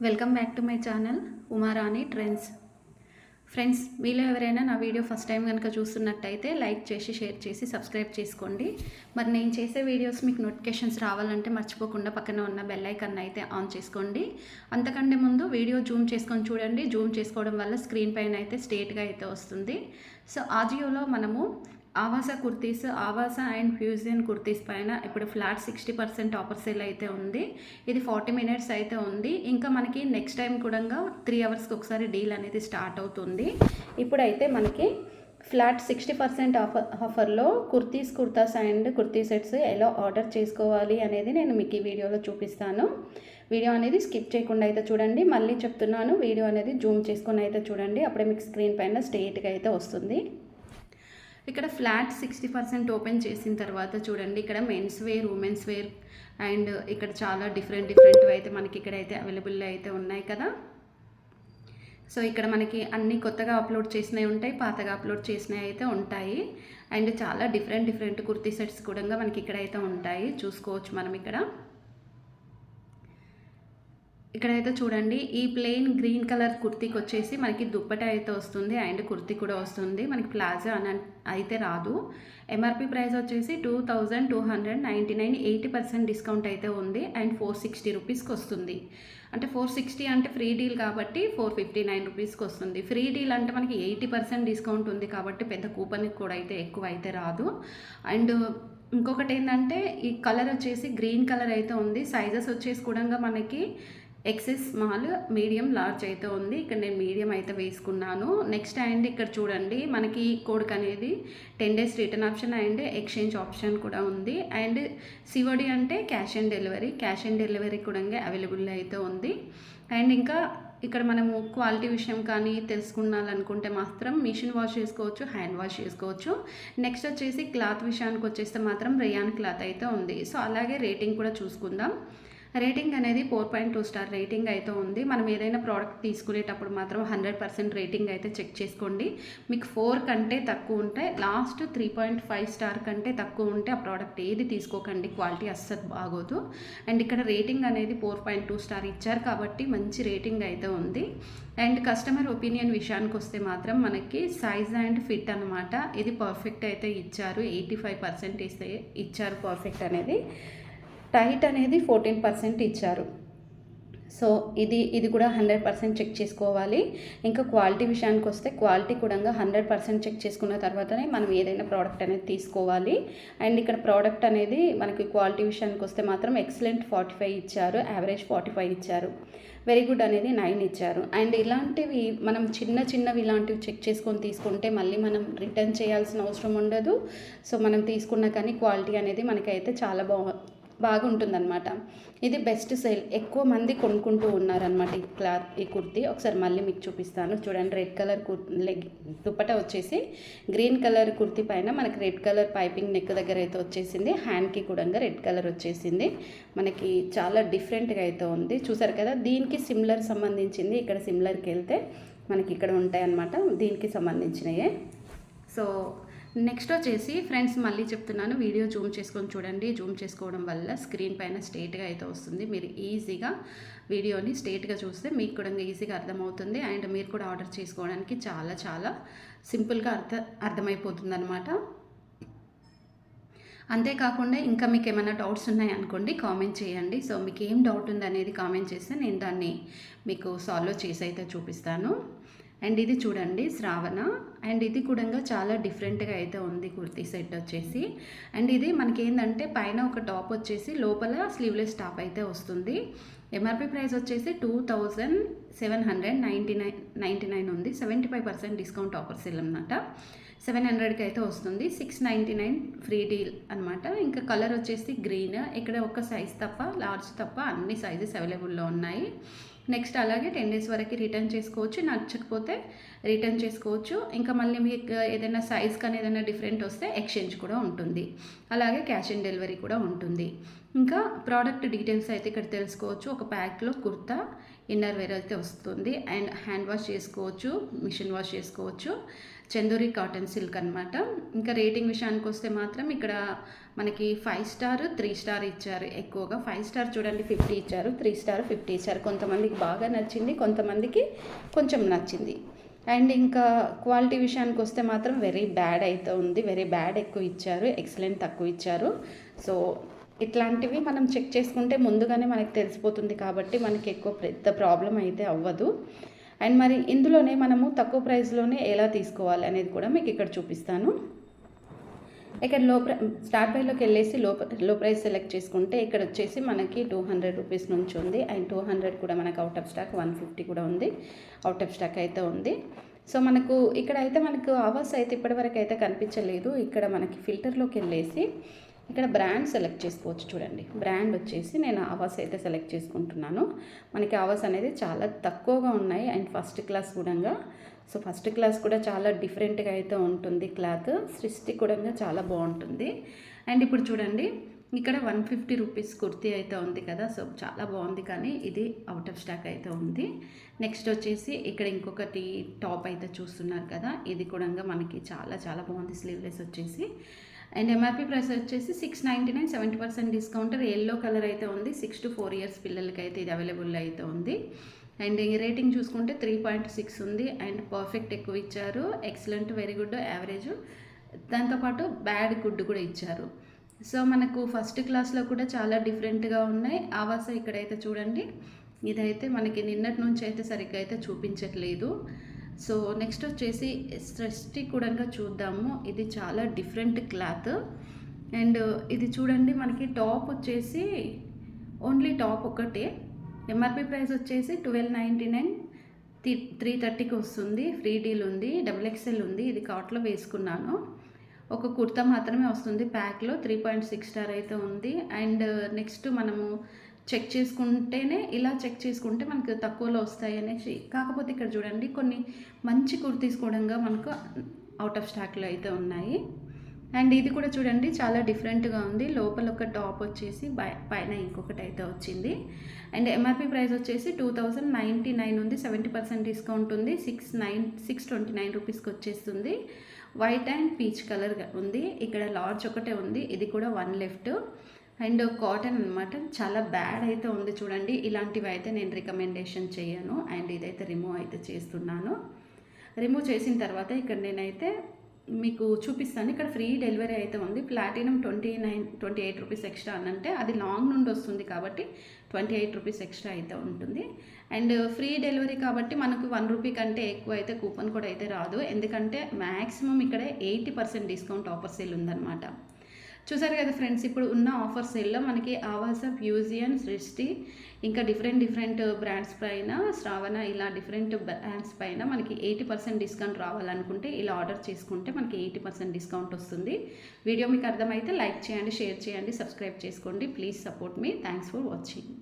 Welcome back to my channel Uma Rani trends. Friends, మీలో ఎవరైనా నా వీడియో ఫస్ట్ టైం కనుక చూస్తున్నట్టయితే లైక్ చేసి షేర్ చేసి సబ్స్క్రైబ్ చేసుకోండి. మరి నేను చేసే వీడియోస్ మీకు నోటిఫికేషన్స్ రావాలంటే మర్చిపోకుండా పక్కన ఉన్న బెల్ ఐకాన్ అయితే ఆన్ చేసుకోండి. అంతకంటే ముందు వీడియో జూమ్ చేసుకొని చూడండి. జూమ్ చేసుకోవడం వల్ల స్క్రీన్ పైన అయితే స్ట్రేట్గా అయితే వస్తుంది. సో ఆజియోలో మనము ఆవాస కుర్తీస్, ఆవాస అండ్ ఫ్యూజన్ కుర్తీస్ పైన ఇప్పుడు ఫ్లాట్ 60% ఆఫర్ సేల్ అయితే ఉంది. ఇది 40 మినిట్స్ అయితే ఉంది. ఇంకా మనకి నెక్స్ట్ టైం కూడా 3 అవర్స్కి ఒకసారి డీల్ అనేది స్టార్ట్ అవుతుంది. ఇప్పుడైతే మనకి ఫ్లాట్ 60% ఆఫర్లో కుర్తాస్ అండ్ కుర్తీ సెట్స్ ఎలా ఆర్డర్ చేసుకోవాలి అనేది నేను మీకు ఈ వీడియోలో చూపిస్తాను. వీడియో అనేది స్కిప్ చేయకుండా అయితే చూడండి. మళ్ళీ చెప్తున్నాను, వీడియో అనేది జూమ్ చేసుకొని అయితే చూడండి. అప్పుడే మీకు స్క్రీన్ పైన స్ట్రెయిట్గా అయితే వస్తుంది. ఇక్కడ ఫ్లాట్ 60% ఓపెన్ చేసిన తర్వాత చూడండి, ఇక్కడ men's wear, women's wear and ఇక్కడ చాలా డిఫరెంట్ అయితే మనకి ఇక్కడైతే అవైలబుల్ అయితే ఉన్నాయి కదా. సో ఇక్కడ మనకి అన్ని కొత్తగా అప్లోడ్ చేసినవి ఉంటాయి, పాతగా అప్లోడ్ చేసినవి అయితే ఉంటాయి. అండ్ చాలా డిఫరెంట్ కుర్తీ సెట్స్ కూడా మనకి ఇక్కడైతే ఉంటాయి, చూసుకోవచ్చు మనం. ఇక్కడైతే చూడండి, ఈ ప్లెయిన్ గ్రీన్ కలర్ కుర్తీకి వచ్చేసి మనకి దుప్పటా అయితే వస్తుంది అండ్ కుర్తీ కూడా వస్తుంది. మనకి ప్లాజా అని అయితే రాదు. ఎంఆర్పి ప్రైస్ వచ్చేసి 2299, 80% డిస్కౌంట్ అయితే ఉంది అండ్ 460 రూపీస్కి వస్తుంది. అంటే 460 అంటే ఫ్రీ డీల్ కాబట్టి 459 రూపీస్కి వస్తుంది. ఫ్రీ డీల్ అంటే మనకి 80% డిస్కౌంట్ ఉంది కాబట్టి పెద్ద కూపన్ కూడా అయితే ఎక్కువ అయితే రాదు. అండ్ ఇంకొకటి ఏంటంటే, ఈ కలర్ వచ్చేసి గ్రీన్ కలర్ అయితే ఉంది. సైజెస్ వచ్చేసి కూడా మనకి ఎక్సెస్, స్మాల్, మీడియం, లార్జ్ అయితే ఉంది. ఇక్కడ నేను మీడియం అయితే వేసుకున్నాను. నెక్స్ట్ అండ్ ఇక్కడ చూడండి, మనకి కోడ్కి అనేది 10 days return option and exchange option కూడా ఉంది. అండ్ సిఓడి అంటే క్యాష్ ఆన్ డెలివరీ కూడా అవైలబుల్ అయితే ఉంది. అండ్ ఇంకా ఇక్కడ మనము క్వాలిటీ విషయం కానీ తెలుసుకున్నాలనుకుంటే మాత్రం మిషన్ వాష్ చేసుకోవచ్చు, హ్యాండ్ వాష్ చేసుకోవచ్చు. నెక్స్ట్ వచ్చేసి క్లాత్ విషయానికి వచ్చేస్తే మాత్రం రేయాన్ క్లాత్ అయితే ఉంది. సో అలాగే రేటింగ్ కూడా చూసుకుందాం. రేటింగ్ అనేది 4.2 స్టార్ రేటింగ్ అయితే ఉంది. మనం ఏదైనా ప్రోడక్ట్ తీసుకునేటప్పుడు మాత్రం 100% రేటింగ్ అయితే చెక్ చేసుకోండి. మీకు 4 కంటే తక్కువ ఉంటే, లాస్ట్ 3.5 స్టార్ కంటే తక్కువ ఉంటే ఆ ప్రోడక్ట్ ఏది తీసుకోకండి, క్వాలిటీ అస్సలు బాగోదు. అండ్ ఇక్కడ రేటింగ్ అనేది 4.2 స్టార్ ఇచ్చారు కాబట్టి మంచి రేటింగ్ అయితే ఉంది. అండ్ కస్టమర్ ఒపీనియన్ విషయానికి వస్తే మాత్రం మనకి సైజ్ అండ్ ఫిట్ అనమాట, ఇది పర్ఫెక్ట్ అయితే ఇచ్చారు. 85% ఇచ్చారు పర్ఫెక్ట్ అనేది. టైట్ అనేది 14% ఇచ్చారు. సో ఇది కూడా 100% చెక్ చేసుకోవాలి. ఇంకా క్వాలిటీ విషయానికి వస్తే క్వాలిటీ కూడా 100% చెక్ చేసుకున్న తర్వాతనే మనం ఏదైనా ప్రోడక్ట్ అనేది తీసుకోవాలి. అండ్ ఇక్కడ ప్రోడక్ట్ అనేది మనకి క్వాలిటీ విషయానికి వస్తే మాత్రం ఎక్సలెంట్ 45 ఇచ్చారు, యావరేజ్ 45 ఇచ్చారు, వెరీ గుడ్ అనేది 9 ఇచ్చారు. అండ్ ఇలాంటివి మనం చిన్నవి ఇలాంటివి చెక్ చేసుకొని తీసుకుంటే మళ్ళీ మనం రిటర్న్ చేయాల్సిన అవసరం ఉండదు. సో మనం తీసుకున్న కానీ క్వాలిటీ అనేది మనకైతే చాలా బాగుంటుందన్నమాట. ఇది బెస్ట్ సేల్, ఎక్కువ మంది కొనుక్కుంటూ ఉన్నారనమాట ఈ కుర్తీ. ఒకసారి మళ్ళీ మీకు చూపిస్తాను చూడండి. రెడ్ కలర్ దుప్పట వచ్చేసి గ్రీన్ కలర్ కుర్తీ పైన మనకి రెడ్ కలర్ పైపింగ్ నెక్ దగ్గర అయితే వచ్చేసింది. హ్యాండ్కి కూడా రెడ్ కలర్ వచ్చేసింది. మనకి చాలా డిఫరెంట్గా అయితే ఉంది, చూసారు కదా. దీనికి సిమిలర్ సంబంధించింది, ఇక్కడ సిమిలర్కి వెళ్తే మనకి ఇక్కడ ఉంటాయన్నమాట, దీనికి సంబంధించినయే. సో నెక్స్ట్ వచ్చేసి ఫ్రెండ్స్, మళ్ళీ చెప్తున్నాను, వీడియో జూమ్ చేసుకొని చూడండి. జూమ్ చేసుకోవడం వల్ల స్క్రీన్ పైన స్ట్రేట్గా అయితే వస్తుంది. మీరు ఈజీగా వీడియోని స్ట్రేట్గా చూస్తే మీకు కూడా ఈజీగా అర్థమవుతుంది. అండ్ మీరు కూడా ఆర్డర్ చేసుకోవడానికి చాలా సింపుల్గా అర్థమైపోతుంది అనమాట. అంతేకాకుండా ఇంకా మీకు ఏమైనా డౌట్స్ ఉన్నాయనుకోండి, కామెంట్ చేయండి. సో మీకు ఏం డౌట్ ఉంది అనేది కామెంట్ చేస్తే నేను దాన్ని మీకు సాల్వ్ చేసి అయితే చూపిస్తాను. అండ్ ఇది చూడండి శ్రావణ, అండ్ ఇది కూడా చాలా డిఫరెంట్గా అయితే ఉంది కుర్తీ సెట్ వచ్చేసి. అండ్ ఇది మనకి ఏంటంటే పైన ఒక టాప్ వచ్చేసి లోపల స్లీవ్లెస్ టాప్ అయితే వస్తుంది. ఎంఆర్పి ప్రైస్ వచ్చేసి 2799 ఉంది. 75% డిస్కౌంట్ ఆఫర్ సేల్ అనమాట. 700కి అయితే వస్తుంది. 699 ఫ్రీ డీల్ అనమాట. ఇంకా కలర్ వచ్చేసి గ్రీన్. ఇక్కడ ఒక సైజ్ తప్ప, లార్జ్ తప్ప అన్ని సైజెస్ అవైలబుల్లో ఉన్నాయి. నెక్స్ట్ అలాగే 10 days వరకు రిటర్న్ చేసుకోవచ్చు, నచ్చకపోతే రిటర్న్ చేసుకోవచ్చు. ఇంకా మళ్ళీ మీకు ఏదైనా సైజ్ కానీ ఏదైనా డిఫరెంట్ వస్తే ఎక్స్చేంజ్ కూడా ఉంటుంది. అలాగే క్యాష్ ఆన్ డెలివరీ కూడా ఉంటుంది. ఇంకా ప్రోడక్ట్ డీటెయిల్స్ అయితే ఇక్కడ తెలుసుకోవచ్చు. ఒక ప్యాక్లో కుర్తా, ఇన్నర్ వేర్ అయితే వస్తుంది. అండ్ హ్యాండ్ వాష్ చేసుకోవచ్చు, మిషన్ వాష్ చేసుకోవచ్చు. చందూరి కాటన్ సిల్క్ అనమాట. ఇంకా రేటింగ్ విషయానికి వస్తే మాత్రం ఇక్కడ మనకి 5 స్టార్ 3 స్టార్ ఇచ్చారు. ఎక్కువగా 5 స్టార్ చూడండి 50 ఇచ్చారు, 3 స్టార్ 50 ఇచ్చారు. కొంతమందికి బాగా నచ్చింది, కొంతమందికి కొంచెం నచ్చింది. అండ్ ఇంకా క్వాలిటీ విషయానికి వస్తే మాత్రం వెరీ బ్యాడ్ అయితే ఉంది. వెరీ బ్యాడ్ ఎక్కువ ఇచ్చారు, ఎక్సలెంట్ తక్కువ ఇచ్చారు. సో ఇట్లాంటివి మనం చెక్ చేసుకుంటే ముందుగానే మనకు తెలిసిపోతుంది కాబట్టి మనకి ఎక్కువ పెద్ద ప్రాబ్లం అయితే అవ్వదు. అండ్ మరి ఇందులోనే మనము తక్కువ ప్రైస్లోనే ఎలా తీసుకోవాలి అనేది కూడా మీకు ఇక్కడ చూపిస్తాను. ఇక్కడ స్టార్ట్ బైలోకి వెళ్ళేసి లో ప్రైస్ సెలెక్ట్ చేసుకుంటే ఇక్కడ వచ్చేసి మనకి 200 రూపీస్ నుంచి ఉంది. అండ్ 200 కూడా మనకు అవుట్ ఆఫ్ స్టాక్, 150 కూడా ఉంది, అవుట్ ఆఫ్ స్టాక్ అయితే ఉంది. సో మనకు ఇక్కడ అయితే మనకు అవర్స్ అయితే ఇప్పటివరకు అయితే కనిపించలేదు. ఇక్కడ మనకి ఫిల్టర్లోకి వెళ్ళేసి ఇక్కడ బ్రాండ్ సెలెక్ట్ చేసుకోవచ్చు. చూడండి, బ్రాండ్ వచ్చేసి నేను అవర్స్ అయితే సెలెక్ట్ చేసుకుంటున్నాను. మనకి అవర్స్ అనేది చాలా తక్కువగా ఉన్నాయి. అండ్ ఫస్ట్ క్లాస్ కూడా, సో ఫస్ట్ క్లాస్ కూడా చాలా డిఫరెంట్గా అయితే ఉంటుంది. క్లాత్ సృష్టి కూడా చాలా బాగుంటుంది. అండ్ ఇప్పుడు చూడండి, ఇక్కడ 150 రూపీస్ కుర్తీ అయితే ఉంది కదా, సో చాలా బాగుంది. కానీ ఇది అవుట్ ఆఫ్ స్టాక్ అయితే ఉంది. నెక్స్ట్ వచ్చేసి ఇక్కడ ఇంకొకటి టాప్ అయితే చూస్తున్నారు కదా, ఇది కూడా మనకి చాలా చాలా బాగుంది. స్లీవ్లెస్ వచ్చేసి అండ్ ఎంఆర్పి ప్రైస్ వచ్చేసి 699, 70% డిస్కౌంట్. ఎల్లో కలర్ అయితే ఉంది. 6 to 4 years పిల్లలకి అయితే ఇది అవైలబుల్ అయితే ఉంది. అండ్ ఈ రేటింగ్ చూసుకుంటే 3.6 ఉంది. అండ్ పర్ఫెక్ట్ ఎక్కువ ఇచ్చారు, ఎక్సలెంట్, వెరీ గుడ్, యావరేజ్, దాంతోపాటు బ్యాడ్ గుడ్ కూడా ఇచ్చారు. సో మనకు ఫస్ట్ క్లాస్లో కూడా చాలా డిఫరెంట్గా ఉన్నాయి. ఆవాస ఇక్కడైతే చూడండి, ఇదైతే మనకి నిన్నటి నుంచి అయితే సరిగ్గా అయితే చూపించట్లేదు. సో నెక్స్ట్ వచ్చేసి సృష్టి కూడా చూద్దాము. ఇది చాలా డిఫరెంట్ క్లాత్. అండ్ ఇది చూడండి, మనకి టాప్ వచ్చేసి ఓన్లీ టాప్ ఒకటే. ఎంఆర్పి ప్రైస్ వచ్చేసి 1299, 330కి వస్తుంది. ఫ్రీ డీల్ ఉంది, XXL ఉంది. ఇది కార్ట్లో వేసుకున్నాను. ఒక కుర్తా మాత్రమే వస్తుంది ప్యాక్లో. 3.6 స్టార్ అయితే ఉంది. అండ్ నెక్స్ట్ మనము చెక్ చేసుకుంటేనే, ఇలా చెక్ చేసుకుంటే మనకు తక్కువలో వస్తాయి అనేసి. కాకపోతే ఇక్కడ చూడండి, కొన్ని మంచి కుర్తీస్ కూడా మనకు అవుట్ ఆఫ్ స్టాక్లో అయితే ఉన్నాయి. అండ్ ఇది కూడా చూడండి, చాలా డిఫరెంట్గా ఉంది. లోపల ఒక టాప్ వచ్చేసి పైన ఇంకొకటి అయితే వచ్చింది. అండ్ ఎంఆర్పి ప్రైస్ వచ్చేసి 2099 ఉంది, 70% డిస్కౌంట్ ఉంది. 629 రూపీస్కి వచ్చేస్తుంది. వైట్ అండ్ పీచ్ కలర్ ఉంది. ఇక్కడ లార్జ్ ఒకటే ఉంది, ఇది కూడా 1 లెఫ్ట్. అండ్ కాటన్ అనమాట, చాలా బ్యాడ్ అయితే ఉంది. చూడండి, ఇలాంటివి అయితే నేను రికమెండేషన్ చేయను. అండ్ ఇదైతే రిమూవ్ అయితే చేస్తున్నాను. రిమూవ్ చేసిన తర్వాత ఇక్కడ నేనైతే మీకు చూపిస్తాను. ఇక్కడ ఫ్రీ డెలివరీ అయితే ఉంది. ప్లాటినం 28 రూపీస్ ఎక్స్ట్రా అని అంటే అది లాంగ్ నుండి వస్తుంది కాబట్టి 28 రూపీస్ ఎక్స్ట్రా అయితే ఉంటుంది. అండ్ ఫ్రీ డెలివరీ కాబట్టి మనకు 1 రూపీ కంటే ఎక్కువ అయితే కూపన్ కూడా అయితే రాదు. ఎందుకంటే మ్యాక్సిమం ఇక్కడ 80% డిస్కౌంట్ ఆఫర్ సేల్ ఉందన్నమాట. చూసారు కదా ఫ్రెండ్స్, ఇప్పుడు ఉన్న ఆఫర్ సేల్లో మనకి ఆవాస, ఫ్యూజియన్, సృష్టి, ఇంకా డిఫరెంట్ బ్రాండ్స్ పైన, శ్రావణ, ఇలా డిఫరెంట్ బ్రాండ్స్ పైన మనకి 80% డిస్కౌంట్ రావాలనుకుంటే ఇలా ఆర్డర్ చేసుకుంటే మనకి 80% డిస్కౌంట్ వస్తుంది. వీడియో మీకు అర్థమైతే లైక్ చేయండి, షేర్ చేయండి, సబ్స్క్రైబ్ చేసుకోండి. Please support me. Thanks for watching.